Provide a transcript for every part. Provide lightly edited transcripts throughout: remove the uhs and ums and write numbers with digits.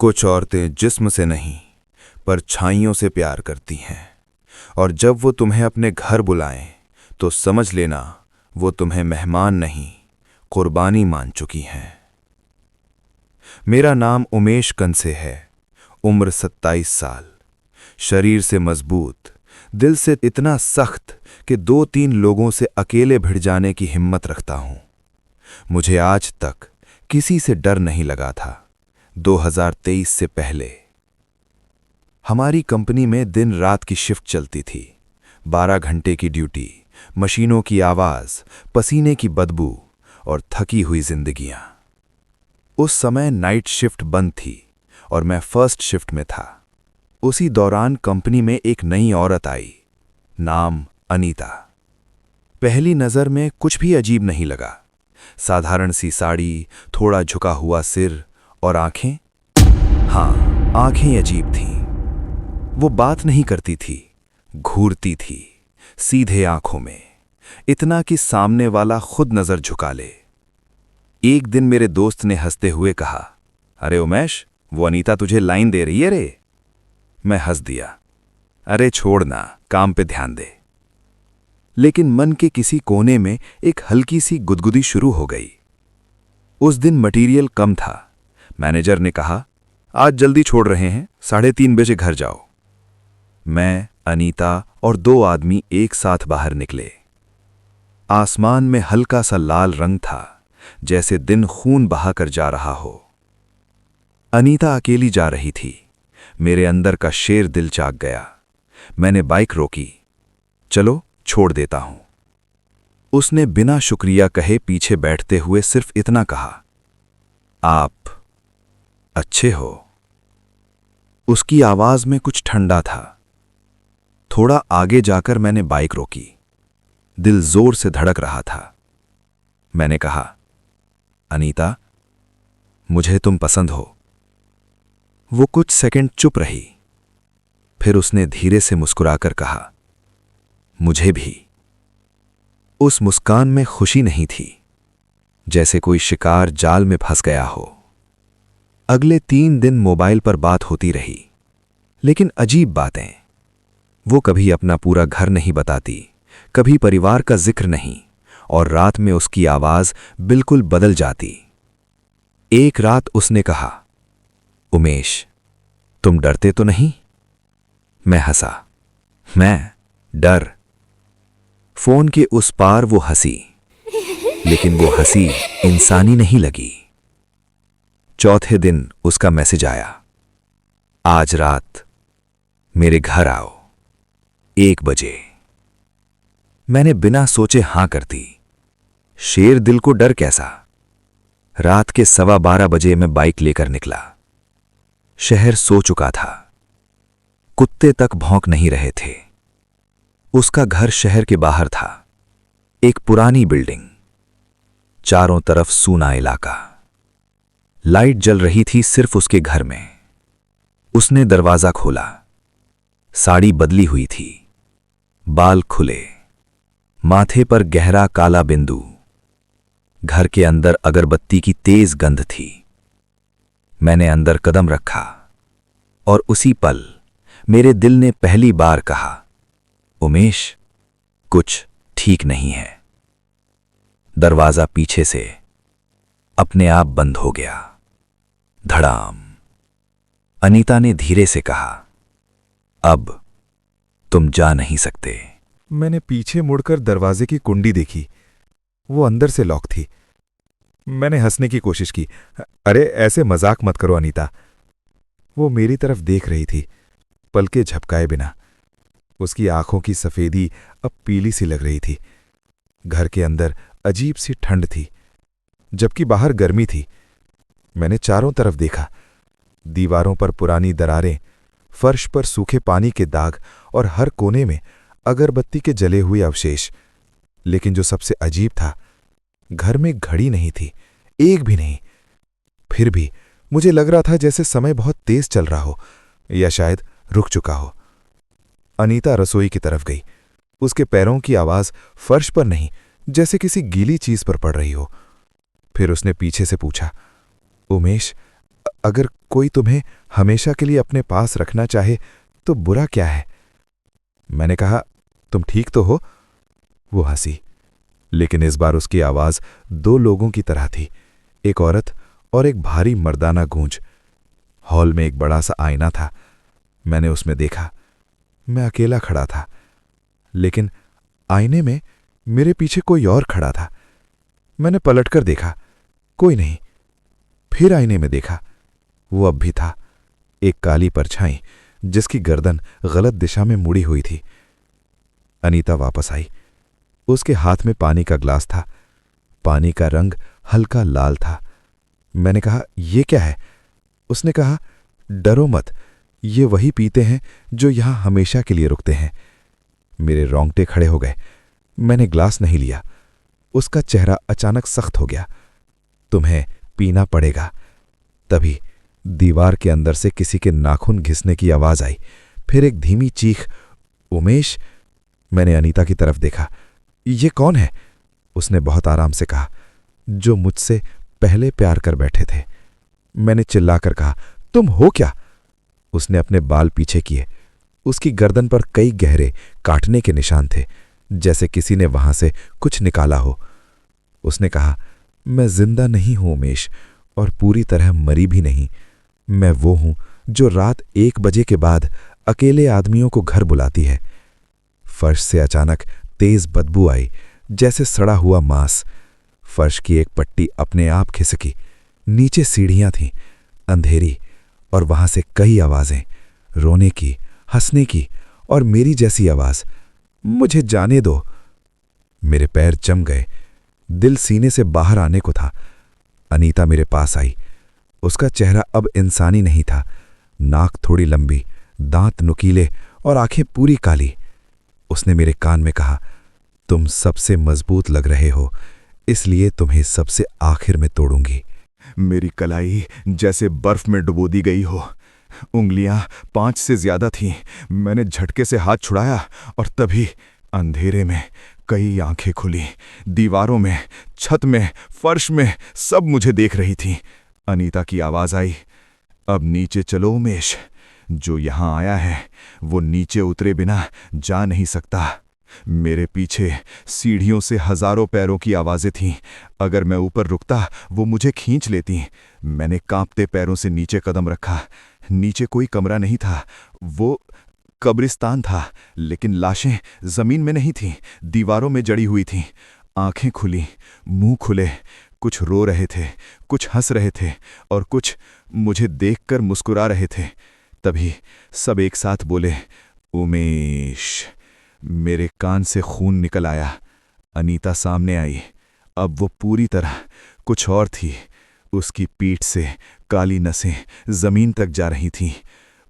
कुछ औरतें जिस्म से नहीं पर छाइयों से प्यार करती हैं, और जब वो तुम्हें अपने घर बुलाएं तो समझ लेना वो तुम्हें मेहमान नहीं कुर्बानी मान चुकी हैं। मेरा नाम उमेश कंसे है। उम्र 27 साल। शरीर से मजबूत, दिल से इतना सख्त कि 2-3 लोगों से अकेले भिड़ जाने की हिम्मत रखता हूं। मुझे आज तक किसी से डर नहीं लगा था। 2023 से पहले हमारी कंपनी में दिन रात की शिफ्ट चलती थी। 12 घंटे की ड्यूटी, मशीनों की आवाज, पसीने की बदबू और थकी हुई जिंदगियां। उस समय नाइट शिफ्ट बंद थी और मैं फर्स्ट शिफ्ट में था। उसी दौरान कंपनी में एक नई औरत आई, नाम अनीता। पहली नजर में कुछ भी अजीब नहीं लगा। साधारण सी साड़ी, थोड़ा झुका हुआ सिर और आंखें। हाँ, आंखें अजीब थीं। वो बात नहीं करती थी, घूरती थी, सीधे आंखों में, इतना कि सामने वाला खुद नजर झुका ले। एक दिन मेरे दोस्त ने हंसते हुए कहा, अरे उमेश, वो अनीता तुझे लाइन दे रही है रे। मैं हंस दिया, अरे छोड़ना, काम पे ध्यान दे। लेकिन मन के किसी कोने में एक हल्की सी गुदगुदी शुरू हो गई। उस दिन मटीरियल कम था। मैनेजर ने कहा, आज जल्दी छोड़ रहे हैं, 3:30 बजे घर जाओ। मैं, अनीता और 2 आदमी एक साथ बाहर निकले। आसमान में हल्का सा लाल रंग था, जैसे दिन खून बहाकर जा रहा हो। अनीता अकेली जा रही थी। मेरे अंदर का शेर दिल जाग गया। मैंने बाइक रोकी। चलो, छोड़ देता हूं। उसने बिना शुक्रिया कहे पीछे बैठते हुए सिर्फ इतना कहा, आप अच्छे हो। उसकी आवाज में कुछ ठंडा था। थोड़ा आगे जाकर मैंने बाइक रोकी। दिल जोर से धड़क रहा था। मैंने कहा, अनीता, मुझे तुम पसंद हो। वो कुछ सेकंड चुप रही। फिर उसने धीरे से मुस्कुराकर कहा, मुझे भी। उस मुस्कान में खुशी नहीं थी, जैसे कोई शिकार जाल में फंस गया हो। अगले 3 दिन मोबाइल पर बात होती रही, लेकिन अजीब बातें। वो कभी अपना पूरा घर नहीं बताती, कभी परिवार का जिक्र नहीं, और रात में उसकी आवाज बिल्कुल बदल जाती। एक रात उसने कहा, उमेश, तुम डरते तो नहीं? मैं हंसा, मैं डर? फोन के उस पार वो हंसी, लेकिन वो हंसी इंसानी नहीं लगी। चौथे दिन उसका मैसेज आया, आज रात मेरे घर आओ, 1 बजे। मैंने बिना सोचे हां कर दी। शेर दिल को डर कैसा। रात के 12:15 बजे मैं बाइक लेकर निकला। शहर सो चुका था। कुत्ते तक भौंक नहीं रहे थे। उसका घर शहर के बाहर था, एक पुरानी बिल्डिंग, चारों तरफ सूना इलाका। लाइट जल रही थी सिर्फ उसके घर में। उसने दरवाजा खोला। साड़ी बदली हुई थी, बाल खुले, माथे पर गहरा काला बिंदु। घर के अंदर अगरबत्ती की तेज गंध थी। मैंने अंदर कदम रखा और उसी पल मेरे दिल ने पहली बार कहा, उमेश, कुछ ठीक नहीं है। दरवाजा पीछे से अपने आप बंद हो गया। धड़ाम। अनीता ने धीरे से कहा, अब तुम जा नहीं सकते। मैंने पीछे मुड़कर दरवाजे की कुंडी देखी। वो अंदर से लॉक थी। मैंने हंसने की कोशिश की, अरे ऐसे मजाक मत करो अनीता। वो मेरी तरफ देख रही थी, पलके झपकाए बिना। उसकी आंखों की सफेदी अब पीली सी लग रही थी। घर के अंदर अजीब सी ठंड थी, जबकि बाहर गर्मी थी। मैंने चारों तरफ देखा। दीवारों पर पुरानी दरारें, फर्श पर सूखे पानी के दाग और हर कोने में अगरबत्ती के जले हुए अवशेष। लेकिन जो सबसे अजीब था, घर में घड़ी नहीं थी, एक भी नहीं। फिर भी मुझे लग रहा था जैसे समय बहुत तेज चल रहा हो, या शायद रुक चुका हो। अनीता रसोई की तरफ गई। उसके पैरों की आवाज फर्श पर नहीं, जैसे किसी गीली चीज पर पड़ रही हो। फिर उसने पीछे से पूछा, उमेश, अगर कोई तुम्हें हमेशा के लिए अपने पास रखना चाहे तो बुरा क्या है? मैंने कहा, तुम ठीक तो हो? वो हंसी, लेकिन इस बार उसकी आवाज दो लोगों की तरह थी, एक औरत और एक भारी मर्दाना गूंज। हॉल में एक बड़ा सा आईना था। मैंने उसमें देखा। मैं अकेला खड़ा था, लेकिन आईने में मेरे पीछे कोई और खड़ा था। मैंने पलटकर देखा, कोई नहीं। फिर आईने में देखा, वो अब भी था, एक काली परछाई जिसकी गर्दन गलत दिशा में मुड़ी हुई थी। अनीता वापस आई। उसके हाथ में पानी का ग्लास था। पानी का रंग हल्का लाल था। मैंने कहा, ये क्या है? उसने कहा, डरो मत, ये वही पीते हैं जो यहां हमेशा के लिए रुकते हैं। मेरे रोंगटे खड़े हो गए। मैंने ग्लास नहीं लिया। उसका चेहरा अचानक सख्त हो गया। तुम्हें पीना पड़ेगा। तभी दीवार के अंदर से किसी के नाखून घिसने की आवाज आई, फिर एक धीमी चीख, उमेश! मैंने अनीता की तरफ देखा। ये कौन है? उसने बहुत आराम से कहा, जो मुझसे पहले प्यार कर बैठे थे। मैंने चिल्लाकर कहा, तुम हो क्या? उसने अपने बाल पीछे किए। उसकी गर्दन पर कई गहरे काटने के निशान थे, जैसे किसी ने वहां से कुछ निकाला हो। उसने कहा, मैं जिंदा नहीं हूं उमेश, और पूरी तरह मरी भी नहीं। मैं वो हूं जो रात 1 बजे के बाद अकेले आदमियों को घर बुलाती है। फर्श से अचानक तेज बदबू आई, जैसे सड़ा हुआ मांस। फर्श की एक पट्टी अपने आप खिसकी। नीचे सीढ़ियां थीं, अंधेरी, और वहां से कई आवाजें, रोने की, हंसने की और मेरी जैसी आवाज। मुझे जाने दो। मेरे पैर जम गए। दिल सीने से बाहर आने को था। अनीता मेरे पास आई। उसका चेहरा अब इंसानी नहीं था। नाक थोड़ी लंबी, दांत नुकीले और आंखें पूरी काली। उसने मेरे कान में कहा, तुम सबसे मजबूत लग रहे हो, इसलिए तुम्हें सबसे आखिर में तोड़ूंगी। मेरी कलाई जैसे बर्फ में डुबो दी गई हो। उंगलियां 5 से ज्यादा थीं। मैंने झटके से हाथ छुड़ाया और तभी अंधेरे में कई आंखें खुली। दीवारों में, छत में, फर्श में सब मुझे देख रही थीं। अनीता की आवाज आई, अब नीचे चलो उमेश। जो यहां आया है वो नीचे उतरे बिना जा नहीं सकता। मेरे पीछे सीढ़ियों से हजारों पैरों की आवाजें थीं। अगर मैं ऊपर रुकता वो मुझे खींच लेती। मैंने कांपते पैरों से नीचे कदम रखा। नीचे कोई कमरा नहीं था, वो कब्रिस्तान था, लेकिन लाशें जमीन में नहीं थीं, दीवारों में जड़ी हुई थीं। आंखें खुली, मुंह खुले। कुछ रो रहे थे, कुछ हंस रहे थे और कुछ मुझे देखकर मुस्कुरा रहे थे। तभी सब एक साथ बोले, उमेश। मेरे कान से खून निकल आया। अनीता सामने आई। अब वो पूरी तरह कुछ और थी। उसकी पीठ से काली नसें जमीन तक जा रही थीं।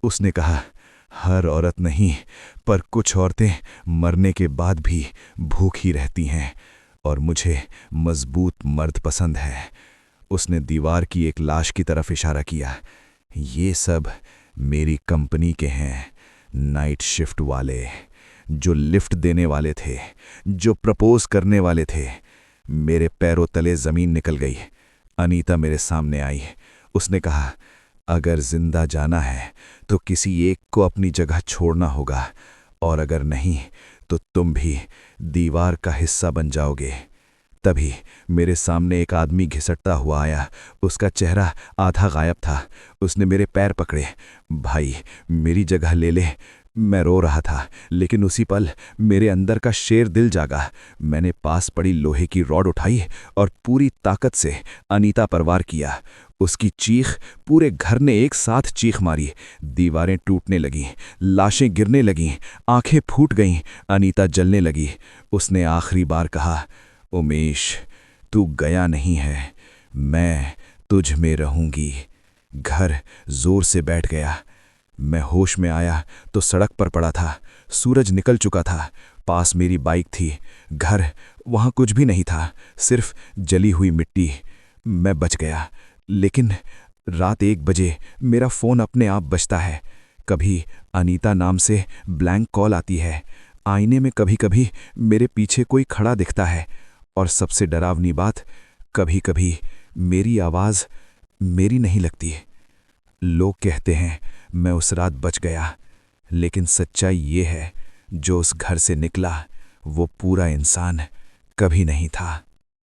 उसने कहा, हर औरत नहीं, पर कुछ औरतें मरने के बाद भी भूखी रहती हैं, और मुझे मजबूत मर्द पसंद है। उसने दीवार की एक लाश की तरफ इशारा किया। ये सब मेरी कंपनी के हैं, नाइट शिफ्ट वाले, जो लिफ्ट देने वाले थे, जो प्रपोज करने वाले थे। मेरे पैरों तले जमीन निकल गई। अनीता मेरे सामने आई। उसने कहा, अगर जिंदा जाना है तो किसी एक को अपनी जगह छोड़ना होगा, और अगर नहीं तो तुम भी दीवार का हिस्सा बन जाओगे। तभी मेरे सामने एक आदमी घिसटता हुआ आया। उसका चेहरा आधा गायब था। उसने मेरे पैर पकड़े। भाई, मेरी जगह ले ले। मैं रो रहा था, लेकिन उसी पल मेरे अंदर का शेर दिल जागा। मैंने पास पड़ी लोहे की रॉड उठाई और पूरी ताकत से अनीता पर वार किया। उसकी चीख पूरे घर ने एक साथ चीख मारी। दीवारें टूटने लगीं, लाशें गिरने लगीं, आंखें फूट गईं, अनीता जलने लगी। उसने आखिरी बार कहा, उमेश, तू गया नहीं है, मैं तुझ में रहूंगी। घर जोर से बैठ गया। मैं होश में आया तो सड़क पर पड़ा था। सूरज निकल चुका था। पास मेरी बाइक थी। घर, वहां कुछ भी नहीं था, सिर्फ जली हुई मिट्टी। मैं बच गया, लेकिन रात 1 बजे मेरा फोन अपने आप बजता है। कभी अनीता नाम से ब्लैंक कॉल आती है। आईने में कभी कभी मेरे पीछे कोई खड़ा दिखता है। और सबसे डरावनी बात, कभी कभी मेरी आवाज मेरी नहीं लगती। लोग कहते हैं मैं उस रात बच गया, लेकिन सच्चाई ये है, जो उस घर से निकला वो पूरा इंसान कभी नहीं था।